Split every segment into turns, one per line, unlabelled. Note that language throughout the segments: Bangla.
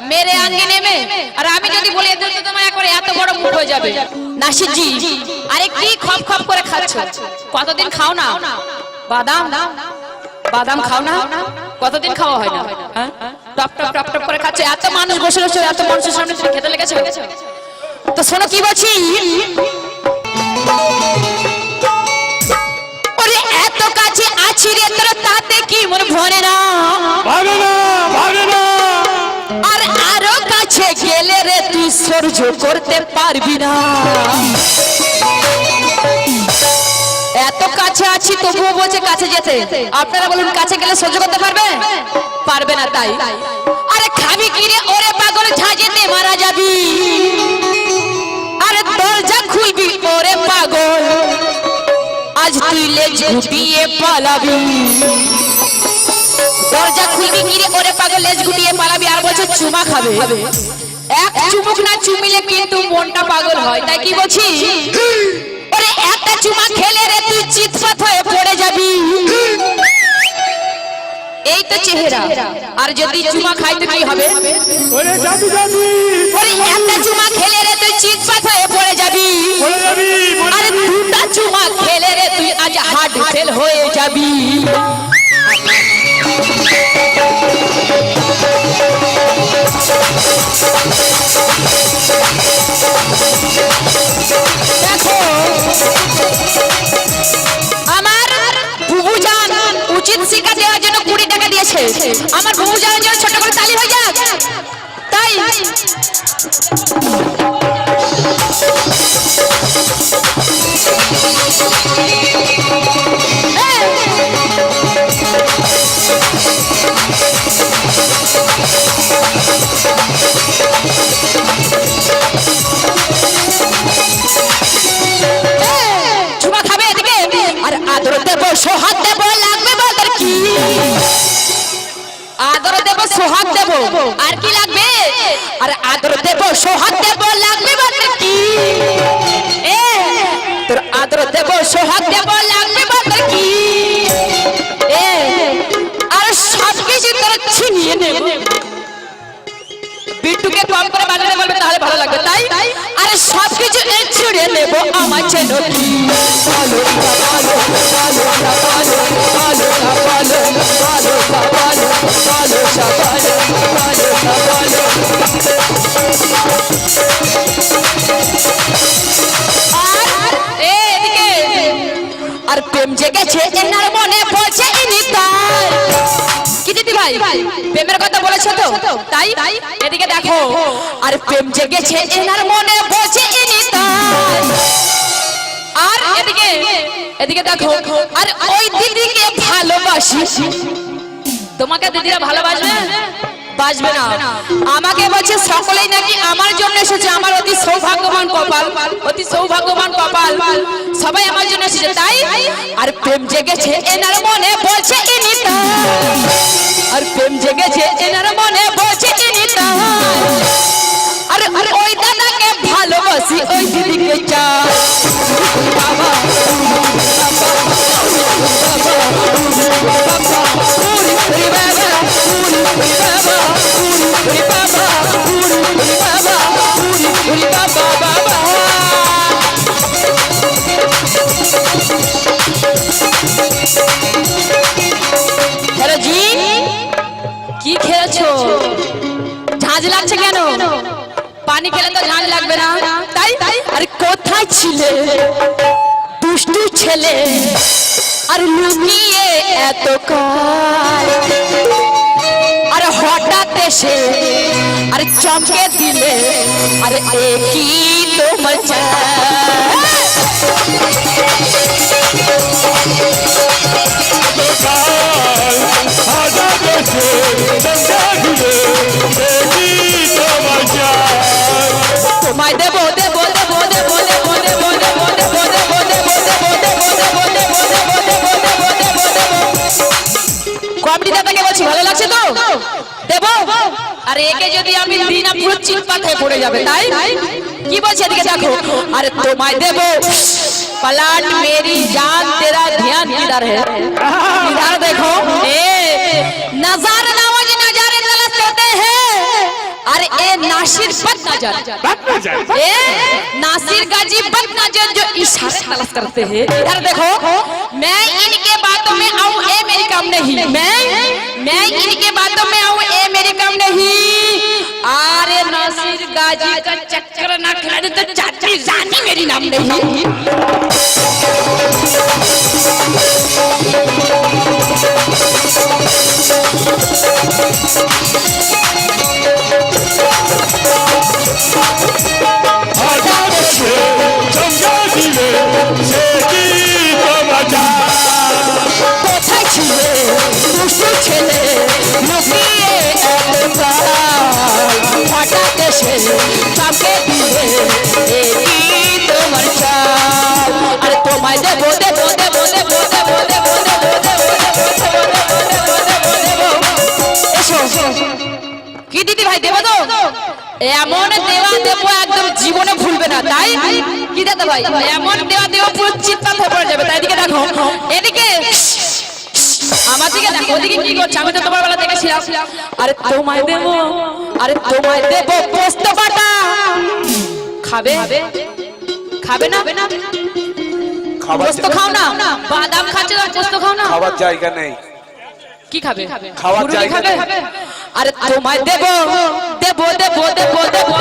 मेरे आंगने में और আমি যদি বলি তো তোমার একবারে এত বড় মুখ হয়ে যাবে নাসির জি আরে কি খপ খপ করে খাচ্ছ কতদিন খাও না বাদাম বাদাম খাও না কতদিন খাওয়া হয় না হ্যাঁ টপ টপ টপ টপ করে খাচ্ছ এত মানুষ বসে বসে এত মানুষের সামনে তুমি খেতে লেগেছো তো শোনো কি বলছি ওরে এত কাছে আছি রে তোর তাতে কি মন ভরে না
ভাবে না ভাবে না
আর আরো কাছে গেলে রে তুই সহ্য করতে পারবি না এত কাছে আছি তবুও বলছে কাছে যেতে আপনারা বলুন কাছে গেলে সহ্য করতে পারবে পারবে না তাই আরে খাবি কি রে ওরে পাগল ঝাঁঝেতে মারা যাবি আরে দরজা খুলবি ওরে পাগল আজ তুই লেজ গুটিয়ে পালাবি দরজা খুলবি কি রে ওরে পাগল লেজ গুটিয়ে পালাবি আর বলছে চুমা খাবে এক চুমুক না চুমিলে কিন্তু মনটা পাগল হয় তাই কি বলছি ওরে একটা চুমা খেলে রে তুই চিৎপাত হয়ে পড়ে যাবি এই তো চেহারা আর যদি চুমা খাইতে কি হবে
ওরে যাবি যাবি
ওরে একটা চুমা খেলে রে তুই চিৎপাত হয়ে পড়ে যাবি
বলে যাবি
আরে দুটা চুমা খেলে রে তুই আজ হার্ট ফেল হয়ে যাবি দেখো আমার বুবুজান উচিত শিক্ষা দেওয়ার জন্য 20 টাকা দিয়েছে আমার বুবুজানের জন্য ছোট করে তালি হয়ে যাক তাই চুমা খাবে এদিকে আর আদর দেব সোহাগ দেব লাগবে বলতে কি আদর দেব সোহাগ দেব আর কি লাগবে আর আদর দেব সোহাগ দেব লাগবে বলতে কি এ তোর আদর দেব সোহাগ দেব লাগবে বলতে কি এ আর সব কিছু তোর ছিনিয়ে নেব বিট্টুকে কম করে বাজাতে বলবে তাহলে ভালো লাগবে তাই আরে সব কিছু ছুড়ে নেব আমার জন্য কি ভালো ভালো ভালো ভালো ভালো ভালো ভালো ভালো ভালো ভালো আর এদিকে আর প্রেম জেগেছে এনার মনে পড়ছে ইনি তাই কি দিদি ভাই প্রেমের কথা বলেছো তো তাই এদিকে দেখো আর প্রেম জেগেছে এনার মনে পড়ছে ইনি তাই আর এদিকে এদিকে দেখো আর ওই দিদিকে ভালোবাসি তোমাকে দিদিরা ভালোবাসবে বাসবে না আমাকে বলছে সকলেই নাকি আমার জন্য এসেছে আমার অতি সৌভাগ্যবান কপাল অতি সৌভাগ্যবান কপাল সবাই আমার জন্য এসেছে তাই আর প্রেম জেগেছে এনার মনে বলছে ইনি তাই আর প্রেম জেগেছে এনার মনে বলছে ইনি তাই আর ওই দাদাকে ভালোবাসি ওই দিদিকে চাই বাবা কি খেয়েছো ঝাঁঝ লাগছে কেন পানি খেলে তো ঝাঁঝ লাগবে না তাই আরে কোথায় ছিলে দুষ্টু ছেলে আর লুকিয়ে এত কাল আর হঠাৎ এসে আর চমকে দিলে আর একই তোমার তোমায় দেবো দেবো দেবো দেবো দেবো দেবো দেবো দেবো দেবো দেবো কমেডি দাদাকে বলছি ভালো লাগছে তো দেবো আর একে যদি আমি বিনা পুরো চিৎপাত হয়ে পড়ে যাবে তাই কি বলছে এদিকে দেখো আরে তোমায় দেবো पलट मेरी जान तेरा ध्यान किधर है इधर देखो ए नजर नवाज नजारे तलाश करते हैं अरे ए नासिर बदनजर ए नासिर गाजी बदनजर जो इशारे तलाश करते हैं। इधर देखो, मैं इनके बातों में आऊं ए मेरी काम नहीं, मैं इनके बातों में आऊं ए मेरी काम नहीं। अरे नासिर गाजी का चक्कर ना खिलाने तो चाची रानी मेरी नाम नहीं। কোথায় ছিলে দুষ্টু ছেলে লুকিয়ে একবার হঠাৎ এসে কাকে দিলে এই তোমার চাল। আরে তোমায় দেবো দেবো দেবো দেবো দেবো দেবো এসো কি দিদি ভাই দেবো তো? এমন দেওয়া দেবো একদম জীবনে ভুলবে না, তাই কি দাদা ভাই? এমন দেওয়া দেবো পুরো চিৎকার হয়ে পড়ে যাবে। তাই এদিকে দেখো, এদিকে আমার দিকে দেখো, ওদিকে কি করছে? আমি তো তোমার বেলা দেখেছিলাম। আরে তোমায় দেবো, আরে তোমায় দেবো পোস্ত বাটা। খাবে খাবে না? পোস্ত খাও না, বাদাম খাচ্ছে না, পোস্ত খাও না।
খাবার জায়গা নেই।
কি খাবে?
খাওয়ার জায়গা নেই।
আরে তোমায় দেবো দেবো দেবো দেবো দেবো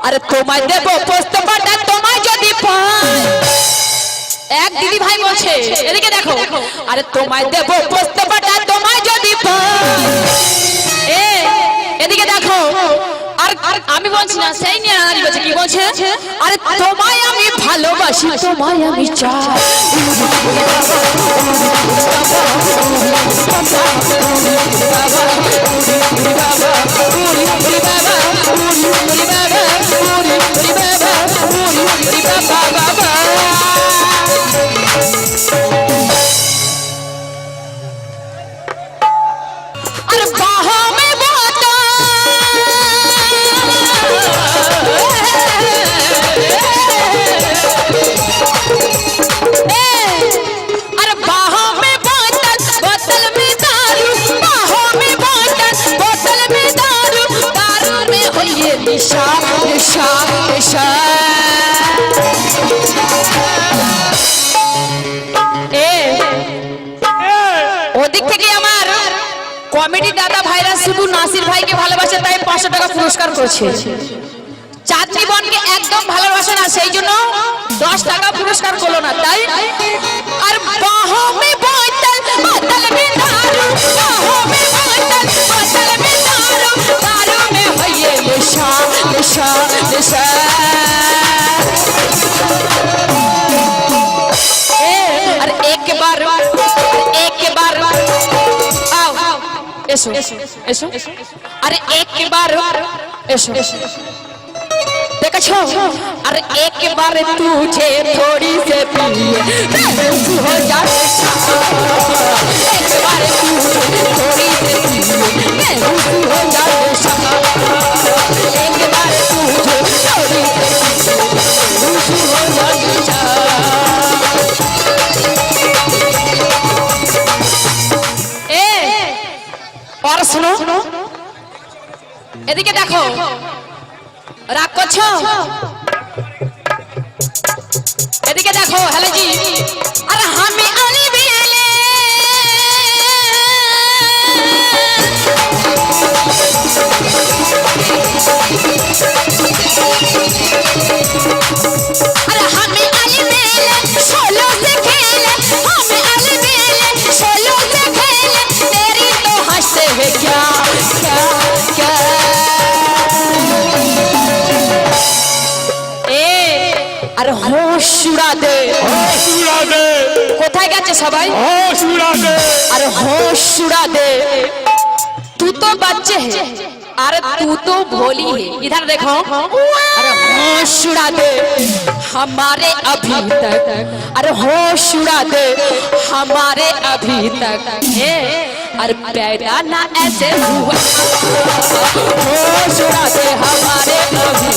আরে তোমায় দেবো পোস্ত বাটা। তোমায় যদি পাই, এক দিদি ভাই বলছে, এদিকে দেখো, আরে তোমায় দেবো পোস্ত বাটা তোমায় যদি পাই। এদিকে দেখো, আর আমি বলছি না, সেই নিয়ে নানি বলছে, কি বলছে? আরে তোমায় আমি ভালোবাসি, তোমায় আমি চাই। अरे बाहों में बाता अरे बाहों में बोतल, बोतल में दारू, बाहों में बोतल, बोतल में दारू, दारू में हो ये निशा निशा निशा। ওদিক থেকে আমার কমেডি দাদা ভাইরা শুধু নাসির ভাইকে ভালোবাসে, তাই 500 টাকা পুরস্কার করেছে। চাচি বোনকে একদম ভালোবাসে না, সেই জন্য 10 টাকা পুরস্কার করলো না। তাই আর বাहों में बोतल, बोतल में दारू, बाहों में बोतल, बोतल में दारू, दारू में हो ये निशा निशा निशा। अरे एक बार এসো এসো, আরে একবার এসো দেখছো, अरे एक बार तुझे थोड़ी से पिए बेहोश हो जाए, एक बार तुझे थोड़ी से पिए बेहोश हो जाए, एक बार तुझे थोड़ी से बेहोश हो जाए। और सुनो, এদিকে দেখো, রাগ করছো? এদিকে দেখো, হ্যালো জি। আরে আমি আলি বেলে अरे हमें अली बेले सोलो से खेले, हमें अली बेले सोलो से खेले, तेरी तो हंसते हैं क्या क्या क्या। अरे होश उड़ा दे,
होश उड़ा दे,
কোথায় গেছে সবাই?
होश उड़ा दे,
अरे होश उड़ा दे, तू तो बच्चे है, अरे तू तो भोली है। इधर देखो, अरे होश उड़ा दे हमारे अभी तक, अरे होश उड़ा दे हमारे अभी तक, अरे पैदा ना ऐसे हुआ, होश उड़ा दे हमारे अभी